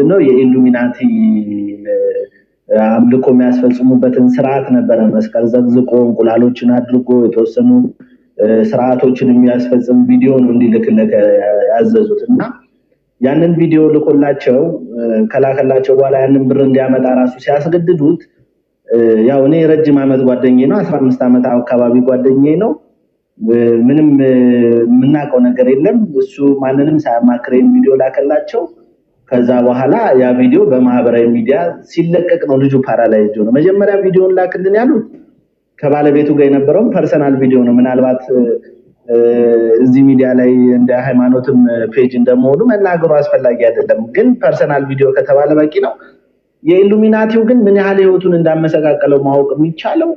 ምንድነው የኢሉሚናቲ አምልኮ የሚያስፈጽሙበትን ስርዓት ነበረ መስቀል ዘግዝቆ እንቁላሎችን አድርጎ የተወሰኑ ስርዓቶችን የሚያስፈጽም ቪዲዮ ነው እንዲልክለት ያዘዙትና ያንን ቪዲዮ ልኮላቸው ከላከላቸው በኋላ ያንን ብር እንዲያመጣ ራሱ ሲያስገድዱት ያው እኔ ረጅም አመት ጓደኛዬ ነው 15 አመት አካባቢ ጓደኛዬ ነው ምንም ምናቀው ነገር የለም እሱ ማንንም ሳያማክረኝ ቪዲዮ ላከላቸው ከዛ በኋላ ያ ቪዲዮ በማህበራዊ ሚዲያ ሲለቀቅ ነው ልጁ ፓራላይዝድ ነው መጀመሪያ ቪዲዮን ላክልን ያሉት ከባለቤቱ ጋር የነበረው ፐርሰናል ቪዲዮ ነው ምናልባት እዚህ ሚዲያ ላይ እንደ ሃይማኖትም ፔጅ እንደመሆኑ መናገሩ አስፈላጊ አይደለም ግን ፐርሰናል ቪዲዮ ከተባለ በቂ ነው የኢሉሚናቲው ግን ምን ያህል ህይወቱን እንዳመሰቃቀለው ማወቅ የሚቻለው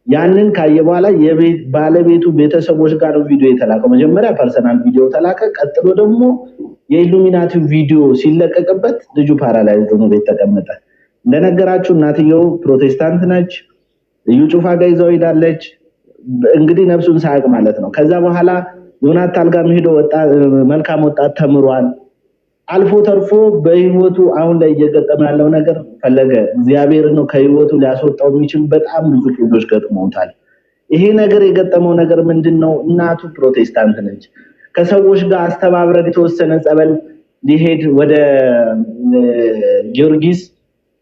ያንን ካየ በኋላ የቤት ባለቤቱ ቤተሰቦች ጋር ነው ቪዲዮ የተላከው መጀመሪያ ፐርሰናል ቪዲዮ ተላከ ቀጥሎ ደግሞ የኢሉሚናቲው ቪዲዮ ሲለቀቅበት ልጁ ፓራላይዝድ ነው ቤት ተቀመጠ እንደነገራችሁ እናትየው ፕሮቴስታንት ነች እዩ ጩፋ ጋር ይዘው ሄዳለች እንግዲህ ነፍሱን ሳያቅ ማለት ነው ከዛ በኋላ ዮናታን ጋር ሄዶ መልካም ወጣት ተምሯል አልፎ ተርፎ በህይወቱ አሁን ላይ እየገጠመ ያለው ነገር ፈለገ እግዚአብሔር ነው ከህይወቱ ሊያስወጣው የሚችል በጣም ብዙ ችግሮች ገጥመውታል ይሄ ነገር የገጠመው ነገር ምንድነው እናቱ ፕሮቴስታንት ነች ከሰዎች ጋር አስተባብረን የተወሰነ ጸበል ሊሄድ ወደ ጊዮርጊስ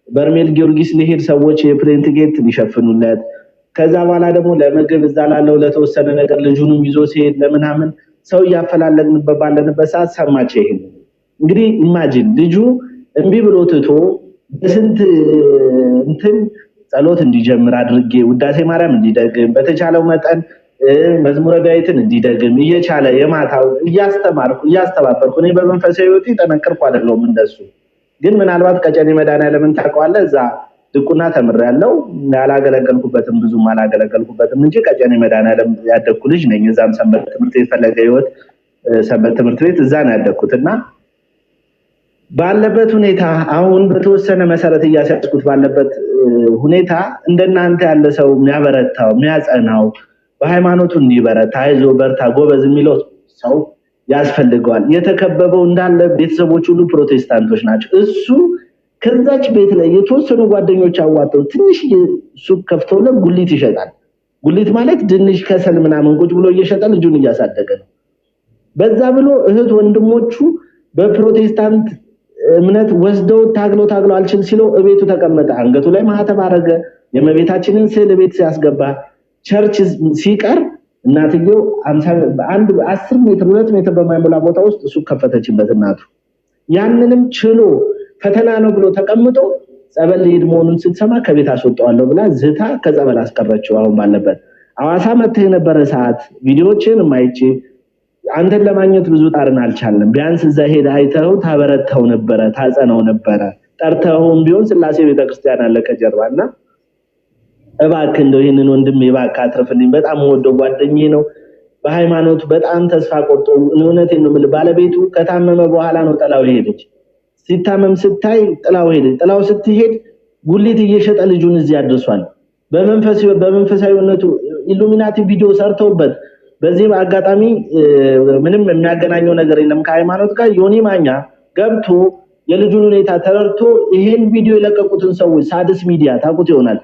በርሜል ጊዮርጊስ ሊሄድ ሰዎች የፕሪንት ጌት ሊሸፍኑለት ከዛ በኋላ ደግሞ ለምግብ እዛ ላለው ለተወሰነ ነገር ልጁንም ይዞ ሲሄድ ለምናምን ሰው ያፈላለግንበት ባለንበት ሰዓት ሰማች ይሄ እንግዲህ ኢማጂን ልጁ እንቢ ብሎ ትቶ በስንት እንትን ጸሎት እንዲጀምር አድርጌ ውዳሴ ማርያም እንዲደግም በተቻለው መጠን መዝሙረ ዳዊትን እንዲደግም እየቻለ የማታው እያስተባበርኩ እኔ በመንፈሳዊ ህይወት ተነከርኩ አይደለም እንደሱ ግን ምናልባት ቀጨኔ መድኃኒዓለምን ታውቀዋለህ እዛ ድቁና ተምሬያለሁ ያላገለገልኩበትም ብዙም አላገለገልኩበትም እንጂ ቀጨኔ መድኃኒዓለም ያደኩ ልጅ ነኝ እዛም ሰንበት ትምህርት ቤት ፈለገ ህይወት ሰንበት ትምህርት ቤት እዛ ነው ያደኩትና ባለበት ሁኔታ አሁን በተወሰነ መሰረት እያሰጥኩት ባለበት ሁኔታ እንደናንተ ያለ ሰው የሚያበረታው የሚያጸናው በሃይማኖቱ እንዲበረታ አይዞ በርታ ጎበዝ የሚለው ሰው ያስፈልገዋል የተከበበው እንዳለ ቤተሰቦቹ ሁሉ ፕሮቴስታንቶች ናቸው እሱ ከዛች ቤት ላይ የተወሰኑ ጓደኞች አዋጣው ትንሽ ሱቅ ከፍተውለት ጉሊት ይሸጣል ጉሊት ማለት ድንሽ ከሰል ምናምን ቁጭ ብሎ እየሸጠ ልጁን እያሳደገ ነው በዛ ብሎ እህት ወንድሞቹ በፕሮቴስታንት እምነት ወስደው ታግሎ አልችል ሲለው እቤቱ ተቀመጠ አንገቱ ላይ ማህተብ አረገ የመቤታችንን ስዕል ቤት ሲያስገባ ቸርች ሲቀር እናትየው 10 ሜትር 2 ሜትር በማይሞላ ቦታ ውስጥ እሱ ከፈተችበት እናቱ ያንንም ችሎ ፈተና ነው ብሎ ተቀምጦ ጸበል ሊሄድ መሆኑን ስትሰማ ከቤት አስወጣዋለሁ ብላ ዝታ ከጸበል አስቀረችው አሁን ባለበት አዋሳ መጥተህ የነበረ ሰዓት ቪዲዮዎችን ማይቼ አንተን ለማግኘት ብዙ ጣርን አልቻለም ቢያንስ እዛ ሄደ አይተው ታበረታው ነበር ታጸናው ነበር ጠርተውም ቢሆን ስላሴ ቤተክርስቲያን አለ ከጀርባና እባክህ እንደው ይሄንን ወንድም እባክህ አትርፍልኝ በጣም ወዶ ጓደኛዬ ነው በሃይማኖቱ በጣም ተስፋ ቆርጦ እውነቴን ነው ማለት ባለቤቱ ከታመመ በኋላ ነው ጥላው ሄደች ሲታመም ስታይ ጥላው ሄደች ጥላው ስትሄድ ጉሊት እየሸጠ ልጁን እዚህ አድርሷል በመንፈሳዊነቱ ኢሉሚናቲ ቪዲዮ ሰርተውበት በዚህ አጋጣሚ ምንም የሚያገናኘው ነገር የለም ከሃይማኖት ጋር ዮኒ ማኛ ገብቶ የልጁን ሁኔታ ተረድቶ ይሄን ቪዲዮ የለቀቁትን ሰዎች ሳድስ ሚዲያ ታቁት ይሆናል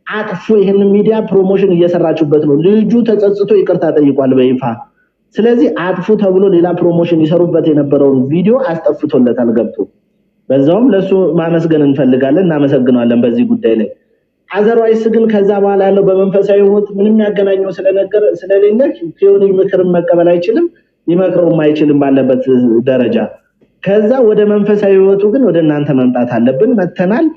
አጥፎ ይሄን ሚዲያ ፕሮሞሽን እየሰራችሁበት ነው ልጁ ተጸጽቶ ይቅርታ ጠይቋል በይፋ ስለዚህ አጥፉ ተብሎ ሌላ ፕሮሞሽን ይሰሩበት የነበረውን ቪዲዮ አስጠፍቶለታል ገብቶ በዛውም ለሱ ማመስገን እንፈልጋለን እናመሰግናለን በዚህ ጉዳይ ላይ አዘርዋይስ ግን ከዛ በኋላ ያለው በመንፈሳዊ ህይወት ምንም ያገናኘው ስለነገር ስለሌለ ቲዮሪ ምክር መቀበል አይችልም ሊመክረው ማይችልም ባለበት ደረጃ ከዛ ወደ መንፈሳዊ ህይወቱ ግን ወደ እናንተ መምጣት አለብን መተናል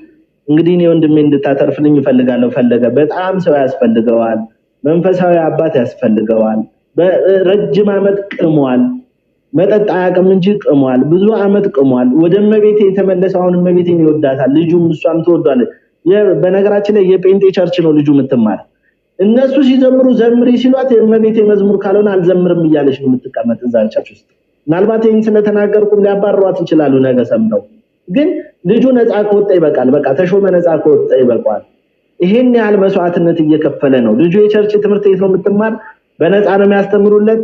እንግዲህ እኔ ወንድሜ እንድታተርፍልኝ ይፈልጋለሁ ፈለገ በጣም ሰው ያስፈልገዋል መንፈሳዊ አባት ያስፈልገዋል በረጅም አመት ቅሟል መጠጥ አያቀም እንጂ ቅሟል ብዙ አመት ቅሟል ወደ መቤቴ የተመለሰው አሁን መቤቴን ይወዳታል ልጁም እሷም ተወዷለች በነገራችን ላይ የጴንጤ ቸርች ነው ልጁ ምትማር እነሱ ሲዘምሩ ዘምሪ ሲሏት የመቤቴ መዝሙር ካልሆነ አልዘምርም ይያለሽ ነው ምትቀመጥ እዛ ቸርች ውስጥ ምናልባት ይሄን ስለተናገርኩም ሊያባርሯት ይችላሉ ነገ ሰምተው ግን ልጁ ነፃ ከወጣ ይበቃል በቃ ተሾመ ነፃ ከወጣ ይበቃል ይሄን ያህል መስዋዕትነት እየከፈለ ነው ልጁ የቸርች ትምህርት ቤት ነው ምትማር በነፃ ነው የሚያስተምሩለት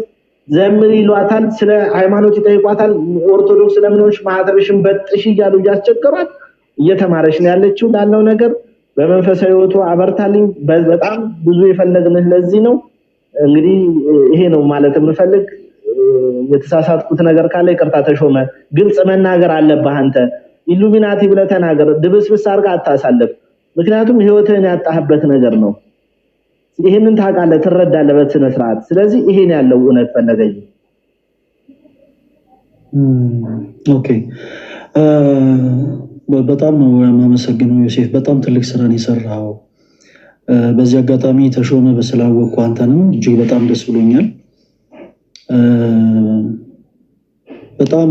ዘምሪ ይሏታል፣ ስለ ሃይማኖት ይጠይቋታል። ኦርቶዶክስ ለምንሽ ማህተብሽን በጥሽ እያሉ እያስቸገሯት እየተማረች ነው ያለችው። ላለው ነገር በመንፈሳዊ ህይወቱ አበርታልኝ። በጣም ብዙ የፈለግንህ ለዚህ ነው። እንግዲህ ይሄ ነው ማለት የምፈልግ። የተሳሳትኩት ነገር ካለ ይቅርታ ተሾመ። ግልጽ መናገር አለብህ አንተ። ኢሉሚናቲ ብለህ ተናገር። ድብስብስ አድርጋ አታሳልፍ። ምክንያቱም ህይወትህን ያጣህበት ነገር ነው። ይሄንን ታውቃለህ፣ ትረዳለህ በስነ ስርዓት። ስለዚህ ይሄን ያለው እውነት ፈለገኝ። ኦኬ፣ በጣም ነው የማመሰግነው ዮሴፍ። በጣም ትልቅ ስራን የሰራው። በዚህ አጋጣሚ ተሾመ በስላወቅኩ አንተንም እጅግ በጣም ደስ ብሎኛል። በጣም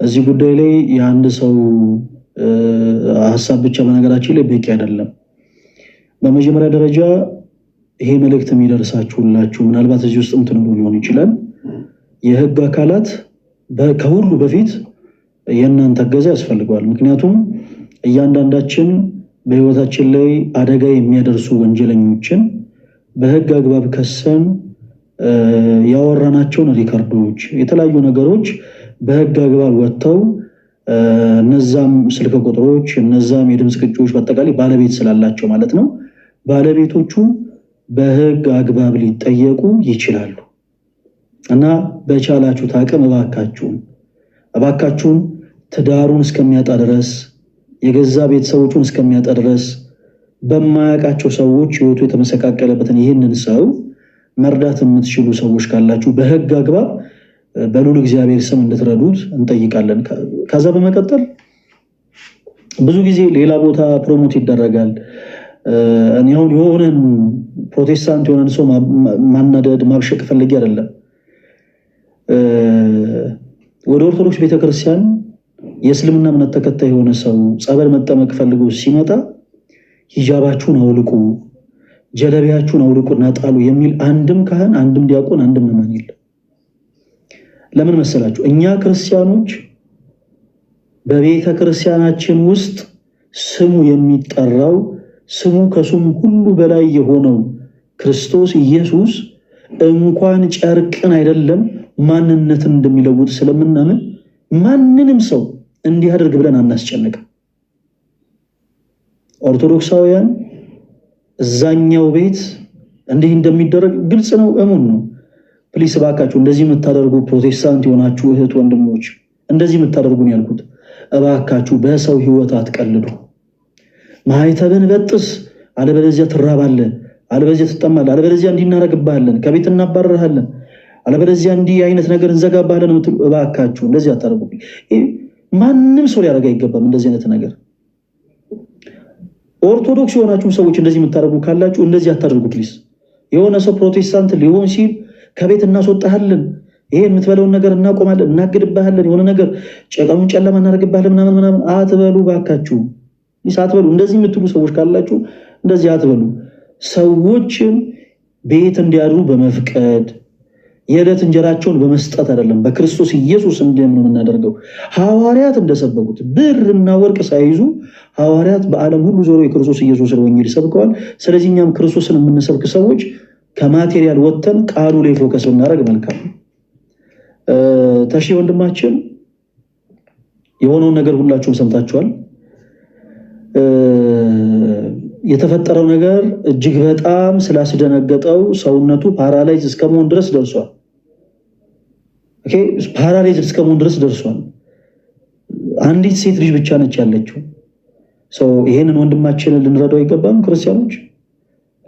እዚህ ጉዳይ ላይ የአንድ ሰው ሀሳብ ብቻ በነገራችን ላይ በቂ አይደለም። በመጀመሪያ ደረጃ ይሄ መልእክት የሚደርሳችሁላችሁ ምናልባት እዚህ ውስጥም ትኖሩ ሊሆን ይችላል። የህግ አካላት ከሁሉ በፊት የእናንተ እገዛ ያስፈልገዋል። ምክንያቱም እያንዳንዳችን በህይወታችን ላይ አደጋ የሚያደርሱ ወንጀለኞችን በህግ አግባብ ከሰን ያወራናቸውን ሪከርዶች፣ የተለያዩ ነገሮች በህግ አግባብ ወጥተው እነዛም ስልክ ቁጥሮች፣ እነዛም የድምፅ ቅጂዎች በአጠቃላይ ባለቤት ስላላቸው ማለት ነው ባለቤቶቹ በህግ አግባብ ሊጠየቁ ይችላሉ። እና በቻላችሁት አቅም እባካችሁን ትዳሩን እስከሚያጣ ድረስ የገዛ ቤተሰቦቹን እስከሚያጣ ድረስ በማያውቃቸው ሰዎች ህይወቱ የተመሰቃቀለበትን ይህንን ሰው መርዳት የምትችሉ ሰዎች ካላችሁ በህግ አግባብ በልዑል እግዚአብሔር ስም እንድትረዱት እንጠይቃለን። ከዛ በመቀጠል ብዙ ጊዜ ሌላ ቦታ ፕሮሞት ይደረጋል። እኔ አሁን የሆነን ፕሮቴስታንት የሆነን ሰው ማናደድ ማብሸቅ ፈልጌ አይደለም። ወደ ኦርቶዶክስ ቤተክርስቲያን የእስልምና እምነት ተከታይ የሆነ ሰው ጸበል መጠመቅ ፈልጎ ሲመጣ ሂጃባችሁን አውልቁ፣ ጀለቢያችሁን አውልቁና ጣሉ የሚል አንድም ካህን፣ አንድም ዲያቆን፣ አንድም ምዕመን የለም። ለምን መሰላችሁ? እኛ ክርስቲያኖች በቤተ ክርስቲያናችን ውስጥ ስሙ የሚጠራው ስሙ ከስሙ ሁሉ በላይ የሆነው ክርስቶስ ኢየሱስ እንኳን ጨርቅን አይደለም ማንነትን እንደሚለውጥ ስለምናምን ማንንም ሰው እንዲያደርግ ብለን አናስጨንቅም። ኦርቶዶክሳውያን እዛኛው ቤት እንዲህ እንደሚደረግ ግልጽ ነው፣ እሙን ነው። ፕሊስ እባካችሁ እንደዚህ የምታደርጉ ፕሮቴስታንት የሆናችሁ እህት ወንድሞች፣ እንደዚህ የምታደርጉን ያልኩት እባካችሁ በሰው ህይወት አትቀልዱ። ማህተብን በጥስ፣ አለበለዚያ ትራባለህ፣ አለበለዚያ ትጠማለህ፣ አለበለዚያ እንዲህ እናደርግብሃለን፣ ከቤት እናባረርሃለን፣ አለበለዚያ እንዲህ አይነት ነገር እንዘጋብሃለን የምትሉ እባካችሁ እንደዚህ አታደርጉ። ማንም ሰው ሊያደርግ አይገባም እንደዚህ አይነት ነገር። ኦርቶዶክስ የሆናችሁ ሰዎች እንደዚህ የምታደርጉ ካላችሁ እንደዚህ አታደርጉ ፕሊስ። የሆነ ሰው ፕሮቴስታንት ሊሆን ሲል ከቤት እናስወጣሃለን፣ ይሄ የምትበለውን ነገር እናቆማለን፣ እናግድብሃለን፣ የሆነ ነገር ጨቀኑን ጨለማ እናደርግብሃለን ምናምን አትበሉ ባካችሁ። አትበሉ። እንደዚህ የምትሉ ሰዎች ካላችሁ እንደዚህ አትበሉ። ሰዎችን ቤት እንዲያድሩ በመፍቀድ የዕለት እንጀራቸውን በመስጠት አይደለም፣ በክርስቶስ ኢየሱስ እንዲያምኑ የምናደርገው። ሐዋርያት እንደሰበኩት ብርና ወርቅ ሳይዙ ሐዋርያት በዓለም ሁሉ ዞሮ የክርስቶስ ኢየሱስን ወንጌል ሰብከዋል። ስለዚህ እኛም ክርስቶስን የምንሰብክ ሰዎች ከማቴሪያል ወጥተን ቃሉ ላይ ፎከስ ብናደርግ መልካም። ተሺ ወንድማችን የሆነውን ነገር ሁላችሁም ሰምታችኋል። የተፈጠረው ነገር እጅግ በጣም ስላስደነገጠው ሰውነቱ ፓራላይዝ እስከመሆን ድረስ ደርሷል። ኦኬ፣ ፓራላይዝ እስከመሆን ድረስ ደርሷል። አንዲት ሴት ልጅ ብቻ ነች ያለችው። ይሄንን ወንድማችንን ልንረዳው አይገባም? ክርስቲያኖች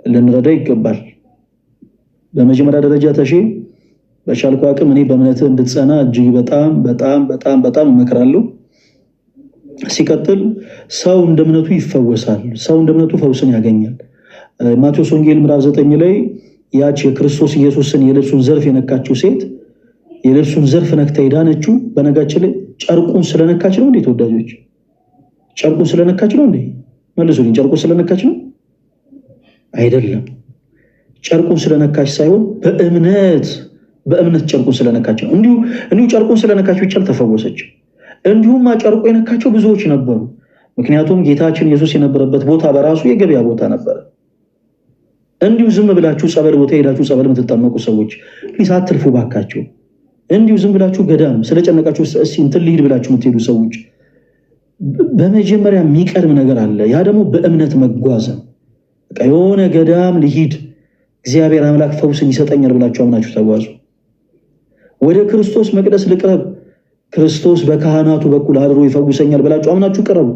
ልንረዳው ይገባል። በመጀመሪያ ደረጃ ተሺ በቻልኩ አቅም እኔ በእምነትህ እንድትጸና እጅግ በጣም በጣም በጣም በጣም እመክራለሁ። ሲቀጥል ሰው እንደ እምነቱ ይፈወሳል። ሰው እንደ እምነቱ ፈውስን ያገኛል። ማቴዎስ ወንጌል ምዕራፍ 9 ላይ ያች የክርስቶስ ኢየሱስን የልብሱን ዘርፍ የነካችው ሴት የልብሱን ዘርፍ ነክታ የዳነችው በነጋችን ላይ ጨርቁን ስለነካች ነው እንዴ? ተወዳጆች ጨርቁን ስለነካች ነው እንዴ? መልሱልኝ። ጨርቁን ስለነካች ነው? አይደለም። ጨርቁን ስለነካች ሳይሆን በእምነት ጨርቁን ስለነካች ነው። እንዲሁ ጨርቁን ስለነካች ብቻ ተፈወሰች። እንዲሁም ጨርቁ የነካቸው ብዙዎች ነበሩ። ምክንያቱም ጌታችን ኢየሱስ የነበረበት ቦታ በራሱ የገበያ ቦታ ነበረ። እንዲሁ ዝም ብላችሁ ጸበል ቦታ ሄዳችሁ ጸበል የምትጠመቁ ሰዎች ፕሊስ አትልፉ ባካችሁ። እንዲሁ ዝም ብላችሁ ገዳም ስለጨነቃችሁ እንትን ልሂድ ብላችሁ የምትሄዱ ሰዎች በመጀመሪያ የሚቀድም ነገር አለ። ያ ደግሞ በእምነት መጓዝ። በቃ የሆነ ገዳም ልሂድ እግዚአብሔር አምላክ ፈውስን ይሰጠኛል ብላችሁ አምናችሁ ተጓዙ። ወደ ክርስቶስ መቅደስ ልቅረብ ክርስቶስ በካህናቱ በኩል አድሮ ይፈውሰኛል ብላችሁ አምናችሁ ቅረቡ።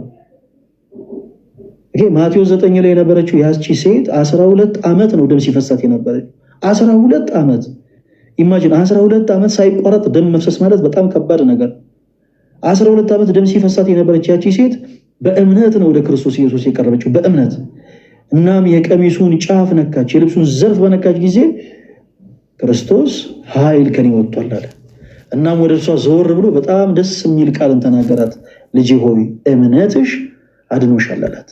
ማቴዎስ 9 ላይ የነበረችው ያቺ ሴት 12 ዓመት ነው ደም ሲፈሳት የነበረችው። 12 ዓመት ኢማጂን፣ 12 ዓመት ሳይቋረጥ ደም መፍሰስ ማለት በጣም ከባድ ነገር። 12 ዓመት ደም ሲፈሳት የነበረች ያቺ ሴት በእምነት ነው ወደ ክርስቶስ ኢየሱስ የቀረበችው፣ በእምነት። እናም የቀሚሱን ጫፍ ነካች፣ የልብሱን ዘርፍ በነካች ጊዜ ክርስቶስ ኃይል ከኔ ወጥቷል አለ። እናም ወደ እርሷ ዘወር ብሎ በጣም ደስ የሚል ቃልን ተናገራት። ልጄ ሆይ እምነትሽ አድኖሻል አላት።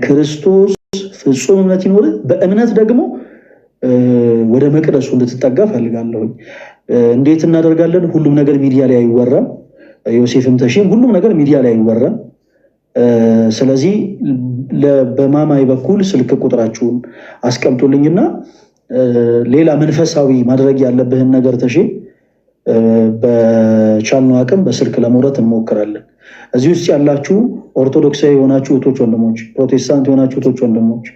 ክርስቶስ ፍጹም እምነት ይኖር። በእምነት ደግሞ ወደ መቅደሱ እንድትጠጋ ፈልጋለሁ። እንዴት እናደርጋለን? ሁሉም ነገር ሚዲያ ላይ አይወራም። ዮሴፍም ተሼም ሁሉም ነገር ሚዲያ ላይ አይወራም። ስለዚህ በማማይ በኩል ስልክ ቁጥራችሁን አስቀምጡልኝና ሌላ መንፈሳዊ ማድረግ ያለብህን ነገር ተሼ በቻልነው አቅም በስልክ ለመውረድ እንሞክራለን። እዚህ ውስጥ ያላችሁ ኦርቶዶክሳዊ የሆናችሁ እህቶች ወንድሞች፣ ፕሮቴስታንት የሆናችሁ እህቶች ወንድሞች፣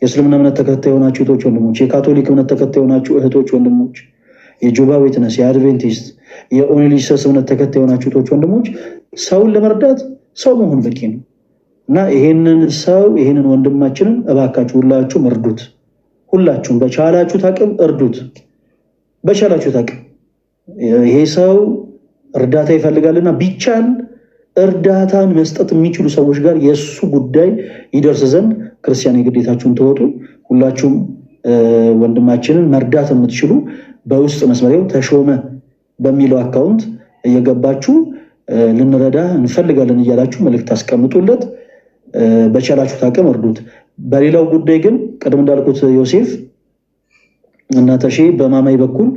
የእስልምና እምነት ተከታይ የሆናችሁ እህቶች ወንድሞች፣ የካቶሊክ እምነት ተከታይ የሆናችሁ እህቶች ወንድሞች፣ የጆባ ዊትነስ፣ የአድቬንቲስት፣ የኦኔሊሰስ እምነት ተከታይ የሆናችሁ እህቶች ወንድሞች፣ ሰውን ለመርዳት ሰው መሆን በቂ ነው እና ይሄንን ወንድማችንን እባካችሁ ሁላችሁም እርዱት። ሁላችሁም በቻላችሁት አቅም እርዱት። በቻላችሁት አቅም ይሄ ሰው እርዳታ ይፈልጋልና ቢቻል እርዳታን መስጠት የሚችሉ ሰዎች ጋር የእሱ ጉዳይ ይደርስ ዘንድ ክርስቲያን የግዴታችሁን ተወጡ። ሁላችሁም ወንድማችንን መርዳት የምትችሉ በውስጥ መስመሪያው ተሾመ በሚለው አካውንት እየገባችሁ ልንረዳ እንፈልጋለን እያላችሁ መልእክት አስቀምጡለት። በቻላችሁት አቅም እርዱት። በሌላው ጉዳይ ግን ቅድም እንዳልኩት ዮሴፍ እና ተሼ በማማይ በኩል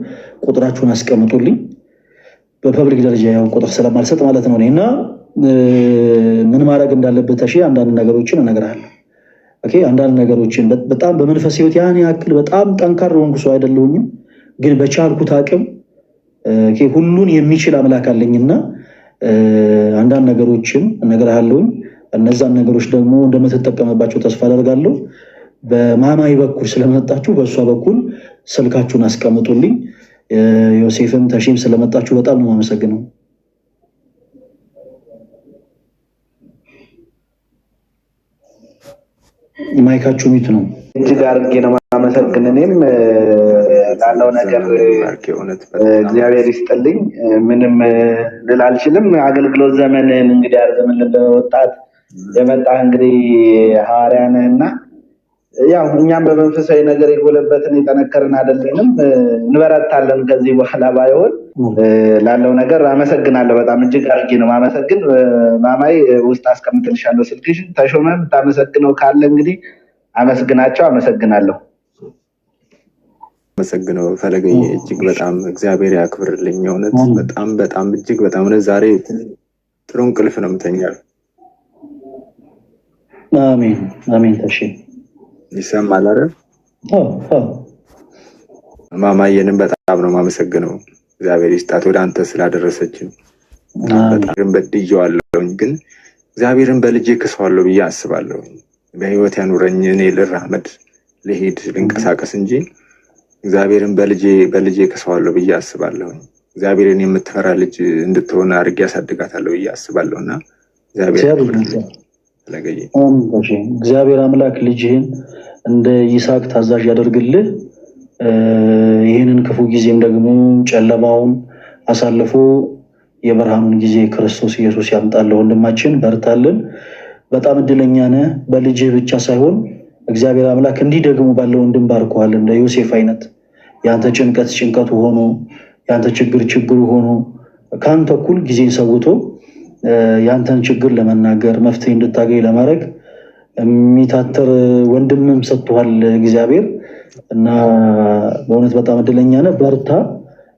ቁጥራችሁን አስቀምጡልኝ። በፐብሊክ ደረጃ ያው ቁጥር ስለማልሰጥ ማለት ነው። እና ምን ማድረግ እንዳለበት ተሼ አንዳንድ ነገሮችን እነግርሃለሁ። ኦኬ፣ አንዳንድ ነገሮችን በጣም በመንፈስ ህይወት ያን ያክል በጣም ጠንካራ ሆንኩ ሰው አይደለሁኝም፣ ግን በቻልኩት አቅም ሁሉን የሚችል አምላክ አለኝና አንዳንድ ነገሮችን እነግርሃለሁኝ። እነዛን ነገሮች ደግሞ እንደምትጠቀምባቸው ተስፋ አደርጋለሁ። በማማይ በኩል ስለመጣችሁ በእሷ በኩል ስልካችሁን አስቀምጡልኝ። ዮሴፍም ተሼም ስለመጣችሁ በጣም ነው የማመሰግነው። ማይካችሁ ሚት ነው። እጅግ አድርጌ ነው የማመሰግን። እኔም ላለው ነገር እግዚአብሔር ይስጥልኝ። ምንም ልል አልችልም። አገልግሎት ዘመንን እንግዲህ ያርዝምልን። ወጣት የመጣህ እንግዲህ ሐዋርያ ነህና ያው እኛም በመንፈሳዊ ነገር የጎለበትን የጠነከርን አይደለንም፣ እንበረታለን። ከዚህ በኋላ ባይሆን ላለው ነገር አመሰግናለሁ። በጣም እጅግ አድርጌ ነው ማመሰግን። ማማይ ውስጥ አስቀምጥልሻለሁ ስልክሽን። ተሾመ የምታመሰግነው ካለ እንግዲህ አመስግናቸው። አመሰግናለሁ። አመሰግነው ፈለገኝ እጅግ በጣም እግዚአብሔር ያክብርልኝ። እውነት በጣም በጣም እጅግ በጣም እውነት ዛሬ ጥሩ እንቅልፍ ነው የምተኛው። አሜን አሜን። ተሼ ይሰማል አይደል? ማማየንም በጣም ነው የማመሰግነው። እግዚአብሔር ይስጣት ወደ አንተ ስላደረሰችን። በጣም በድዬዋለሁኝ፣ ግን እግዚአብሔርን በልጄ ክሰዋለሁ ብዬ አስባለሁ። በህይወት ያኑረኝ፣ እኔ ልራመድ፣ ልሄድ፣ ልንቀሳቀስ እንጂ እግዚአብሔርን በልጄ ክሰዋለሁ ብዬ አስባለሁ። እግዚአብሔርን የምትፈራ ልጅ እንድትሆን አድርጌ ያሳድጋታለሁ ብዬ አስባለሁና እግዚአብሔር አምላክ ልጅህን እንደ ይስሐቅ ታዛዥ ያደርግልህ። ይህንን ክፉ ጊዜም ደግሞ ጨለማውን አሳልፎ የብርሃኑን ጊዜ ክርስቶስ ኢየሱስ ያምጣልህ። ወንድማችን በርታልን። በጣም እድለኛ ነህ። በልጅህ ብቻ ሳይሆን እግዚአብሔር አምላክ እንዲህ ደግሞ ባለው ወንድም ባርኮሃል። እንደ ዮሴፍ አይነት ያንተ ጭንቀት ጭንቀቱ ሆኖ ያንተ ችግሩ ሆኖ ካንተ እኩል ጊዜ ሰውቶ ያንተን ችግር ለመናገር መፍትሄ እንድታገኝ ለማድረግ የሚታተር ወንድምም ሰጥቷል እግዚአብሔር እና በእውነት በጣም እድለኛ ነህ። በርታ።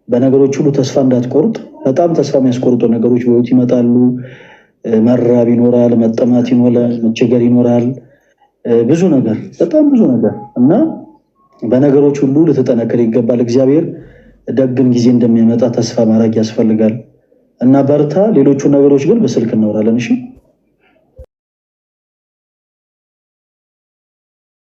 በነገሮች ሁሉ ተስፋ እንዳትቆርጥ። በጣም ተስፋ የሚያስቆርጡ ነገሮች በህይወት ይመጣሉ። መራብ ይኖራል፣ መጠማት ይኖራል፣ መቸገር ይኖራል፣ ብዙ ነገር፣ በጣም ብዙ ነገር እና በነገሮች ሁሉ ልትጠነክር ይገባል። እግዚአብሔር ደግን ጊዜ እንደሚያመጣ ተስፋ ማድረግ ያስፈልጋል እና በርታ። ሌሎቹ ነገሮች ግን በስልክ እናወራለን። እሺ